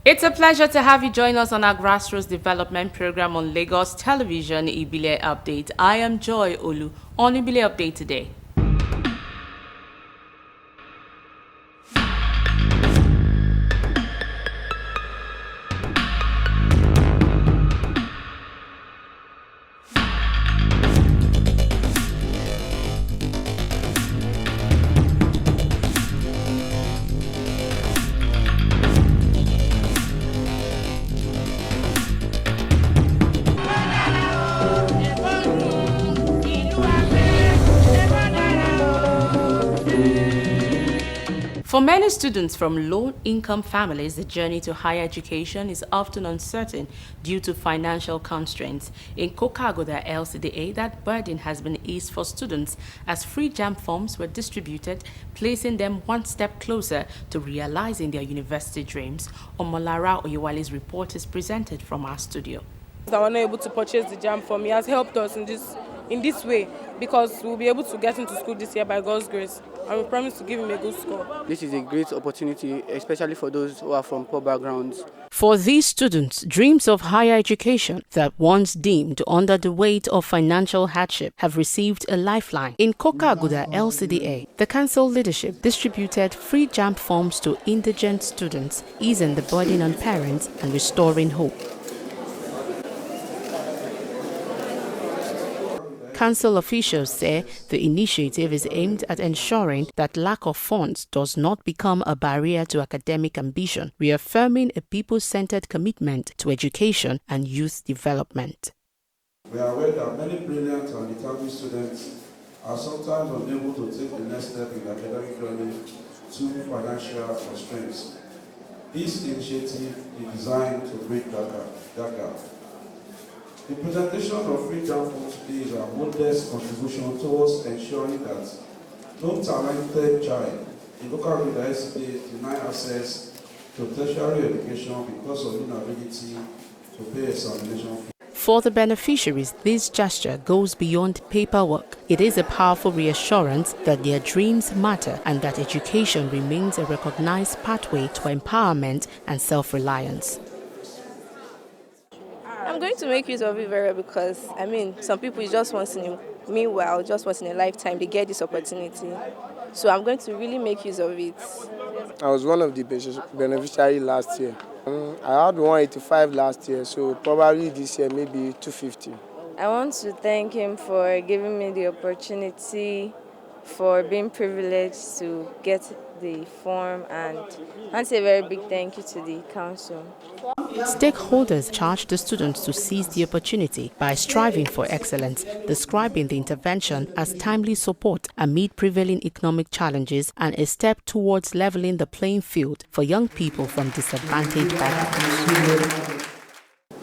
It's a pleasure to have you join us on our grassroots development program on Lagos Television, Ibile Update. I am Joy Olu on Ibile Update today. For many students from low-income families, the journey to higher education is often uncertain due to financial constraints. In Aguda LCDA, that burden has been eased for students as free JAMB forms were distributed, placing them one step closer to realizing their university dreams. Omolara Oyewale's report is presented from our studio. That we're not able to purchase the JAMB form, he has helped us in this way, because we'll be able to get into school this year by God's grace, and we promise to give him a good score. This is a great opportunity, especially for those who are from poor backgrounds. For these students, dreams of higher education that once deemed under the weight of financial hardship have received a lifeline. In Aguda LCDA, the council leadership distributed free JAMB forms to indigent students, easing the burden on parents and restoring hope. Council officials say the initiative is aimed at ensuring that lack of funds does not become a barrier to academic ambition, reaffirming a people-centered commitment to education and youth development. We are aware that many brilliant and determined students are sometimes unable to take the next step in academic journey due to financial constraints. This initiative is designed to bridge that gap. The presentation of free JAMB forms today is a modest contribution towards ensuring that no talented child in local Aguda LCDA deny access to tertiary education because of inability to pay examination fees. For the beneficiaries, this gesture goes beyond paperwork. It is a powerful reassurance that their dreams matter and that education remains a recognized pathway to empowerment and self-reliance. I'm going to make use of it very well because, some people just once in a lifetime, they get this opportunity. So I'm going to really make use of it. I was one of the beneficiaries last year. I had 185 last year, so probably this year maybe 250. I want to thank him for giving me the opportunity, for being privileged to get the form, and I want to say a very big thank you to the council. Stakeholders charged the students to seize the opportunity by striving for excellence, describing the intervention as timely support amid prevailing economic challenges and a step towards leveling the playing field for young people from disadvantaged backgrounds.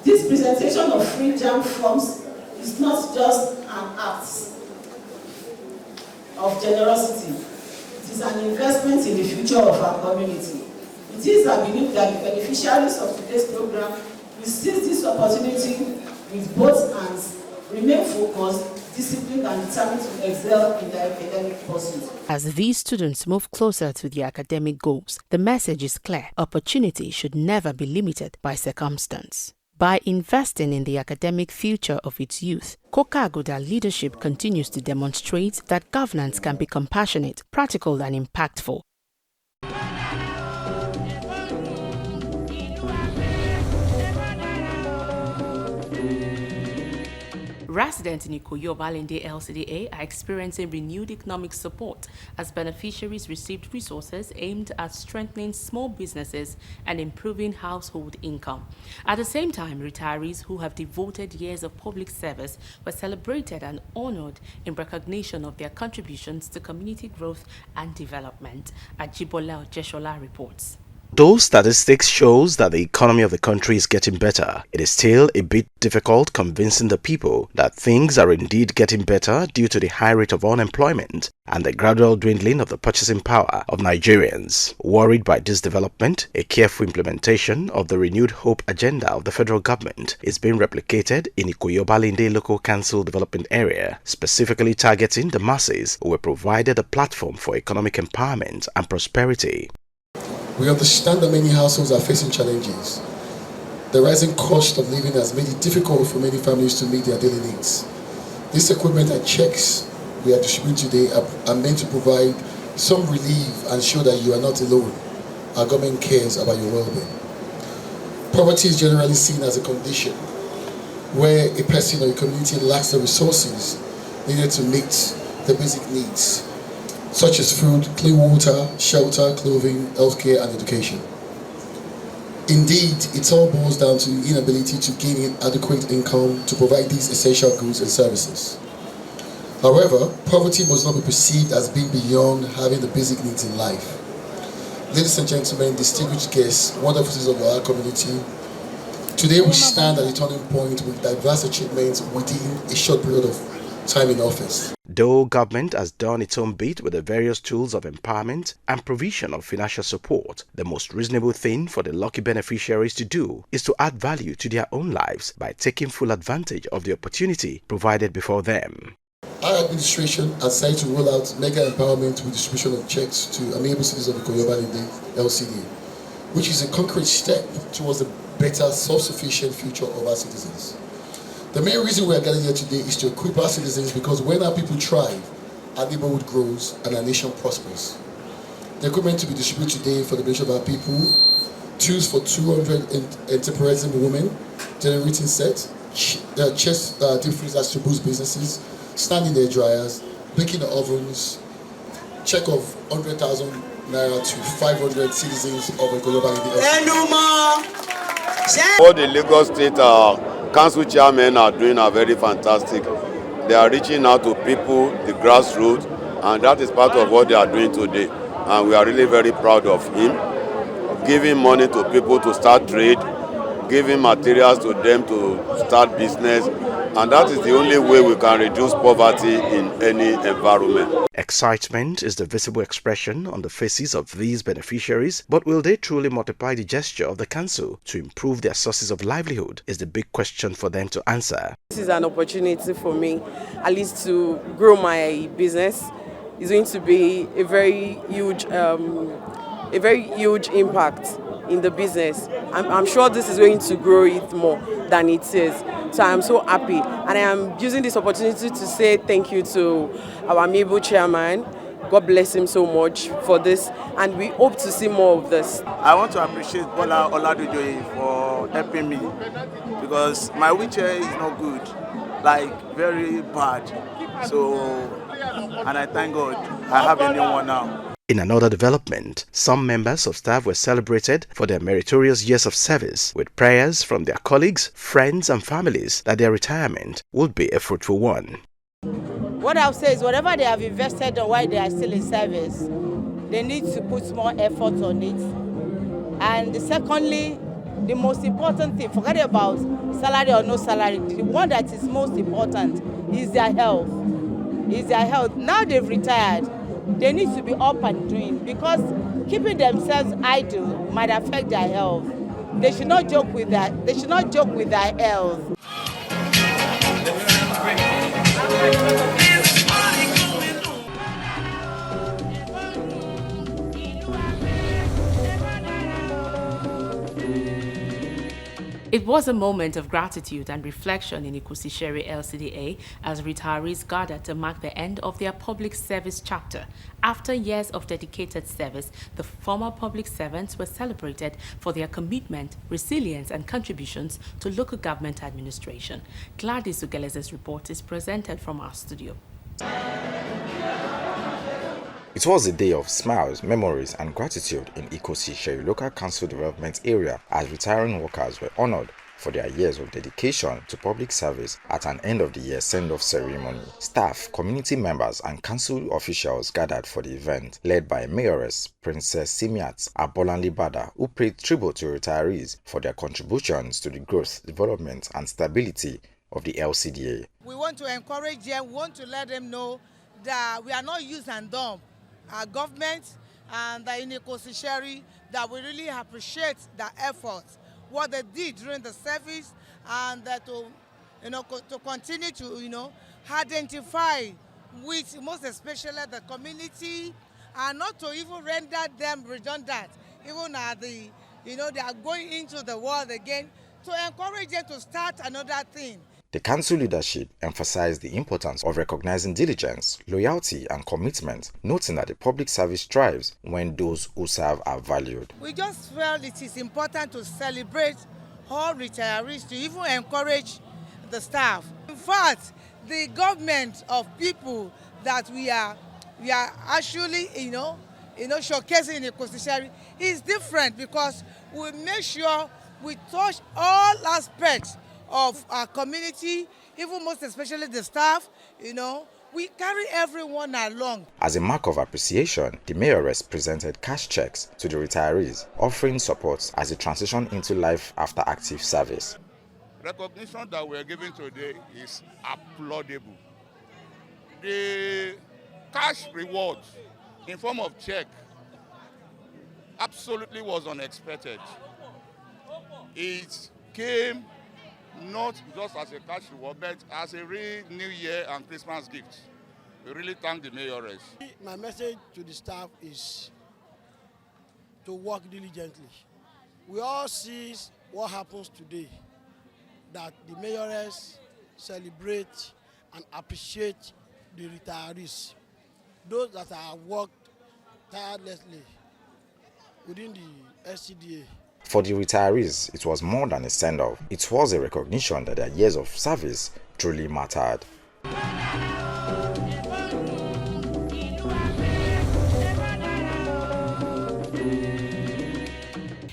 This presentation of free JAMB forms is not just an act of generosity. It is an investment in the future of our community. It is our belief that the beneficiaries of today's program will seize this opportunity with both hands, remain focused, disciplined, and determined to excel in their academic pursuits. As these students move closer to their academic goals, the message is clear: opportunity should never be limited by circumstance. By investing in the academic future of its youth, Aguda leadership continues to demonstrate that governance can be compassionate, practical, and impactful. Residents in Ikoyi Obalende LCDA are experiencing renewed economic support as beneficiaries received resources aimed at strengthening small businesses and improving household income. At the same time, retirees who have devoted years of public service were celebrated and honored in recognition of their contributions to community growth and development. Ajibola Ojeshola reports. Though statistics shows that the economy of the country is getting better, it is still a bit difficult convincing the people that things are indeed getting better due to the high rate of unemployment and the gradual dwindling of the purchasing power of Nigerians. Worried by this development, a careful implementation of the renewed hope agenda of the federal government is being replicated in Ikoyi Obalende Local Council Development Area, specifically targeting the masses who were provided a platform for economic empowerment and prosperity. We understand that many households are facing challenges. The rising cost of living has made it difficult for many families to meet their daily needs. This equipment and checks we are distributing today are meant to provide some relief and show that you are not alone. Our government cares about your well-being. Poverty is generally seen as a condition where a person or a community lacks the resources needed to meet the basic needs, such as food, clean water, shelter, clothing, healthcare, and education. Indeed, it all boils down to inability to gain adequate income to provide these essential goods and services. However, poverty must not be perceived as being beyond having the basic needs in life. Ladies and gentlemen, distinguished guests, wonderful citizens of our community, today we stand at a turning point with diverse achievements within a short period of time in office. Though government has done its own bit with the various tools of empowerment and provision of financial support, the most reasonable thing for the lucky beneficiaries to do is to add value to their own lives by taking full advantage of the opportunity provided before them. Our administration has decided to roll out mega empowerment with distribution of checks to amiable citizens of Ikoyi Obalende LCDA, which is a concrete step towards a better, self-sufficient future of our citizens. The main reason we are gathered here today is to equip our citizens, because when our people thrive, our neighborhood grows and our nation prospers. The equipment to be distributed today for the benefit of our people: tools for 200 enterprising women, generating sets, chest deep freezers to boost businesses, standing air dryers, baking ovens, check of 100,000 naira to 500 citizens of Ikoyi Obalende LCDA. All the Lagos State Council chairmen are doing are very fantastic. They are reaching out to people, the grassroots, and that is part of what they are doing today. And we are really very proud of him, giving money to people to start trade, giving materials to them to start business, and that is the only way we can reduce poverty in any environment. Excitement is the visible expression on the faces of these beneficiaries, but will they truly multiply the gesture of the council to improve their sources of livelihood is the big question for them to answer. This is an opportunity for me, at least, to grow my business. It's going to be a very huge impact in the business. I'm sure this is going to grow it more than it is. So I'm so happy, and I am using this opportunity to say thank you to our amiable chairman. God bless him so much for this, and we hope to see more of this. I want to appreciate Bola Oladojoye for helping me, because my wheelchair is not good, like very bad. So, and I thank God I have a new one now. In another development, some members of staff were celebrated for their meritorious years of service, with prayers from their colleagues, friends and families that their retirement would be a fruitful one. What I'll say is, whatever they have invested on while they are still in service, they need to put more effort on it. And secondly, the most important thing, forget about salary or no salary, the one that is most important is their health. Now they've retired. They need to be up and doing, because keeping themselves idle might affect their health. They should not joke with that. They should not joke with their health. It was a moment of gratitude and reflection in Ikosi isheri LCDA as retirees gathered to mark the end of their public service chapter. After years of dedicated service, the former public servants were celebrated for their commitment, resilience, and contributions to local government administration. Gladys Ugeleze's report is presented from our studio. It was a day of smiles, memories, and gratitude in Ikosi isheri Local Council Development Area as retiring workers were honored for their years of dedication to public service at an end-of-the-year send-off ceremony. Staff, community members, and council officials gathered for the event, led by Mayoress Princess Simiat Abolanle, who paid tribute to retirees for their contributions to the growth, development, and stability of the LCDA. We want to encourage them, we want to let them know that we are not use and dump. Our government and in Ikosi isheri, that we really appreciate the efforts, what they did during the service, and that to continue to identify with most especially the community, and not to even render them redundant, even at they are going into the world again, to encourage them to start another thing. The council leadership emphasized the importance of recognizing diligence, loyalty, and commitment, noting that the public service thrives when those who serve are valued. We just felt it is important to celebrate all retirees, to even encourage the staff. In fact, the government of people that we are actually showcasing in Ikosi isheri is different, because we make sure we touch all aspects of our community, even most especially the staff. We carry everyone along. As a mark of appreciation, the mayoress presented cash checks to the retirees, offering support as they transition into life after active service. Recognition that we are giving today is applaudable. The cash rewards in form of check absolutely was unexpected. It came not just as a cash reward, but as a real New Year and Christmas gift. We really thank the mayoress. My message to the staff is to work diligently. We all see what happens today, that the mayoress celebrate and appreciate the retirees, those that have worked tirelessly within the LCDA. For the retirees, it was more than a send-off. It was a recognition that their years of service truly mattered.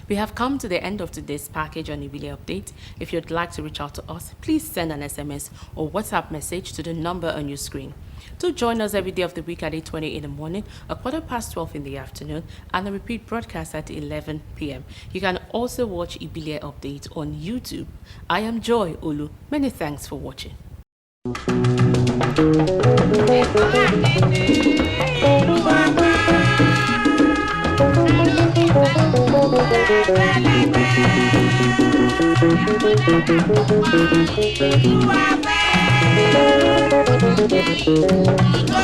We have come to the end of today's package on Ibile Update. If you'd like to reach out to us, please send an SMS or WhatsApp message to the number on your screen. Do join us every day of the week at 8:20 in the morning, 12:15 in the afternoon, and a repeat broadcast at 11 p.m. You can also watch Ibile Update on YouTube. I am Joy Olu. Many thanks for watching. You are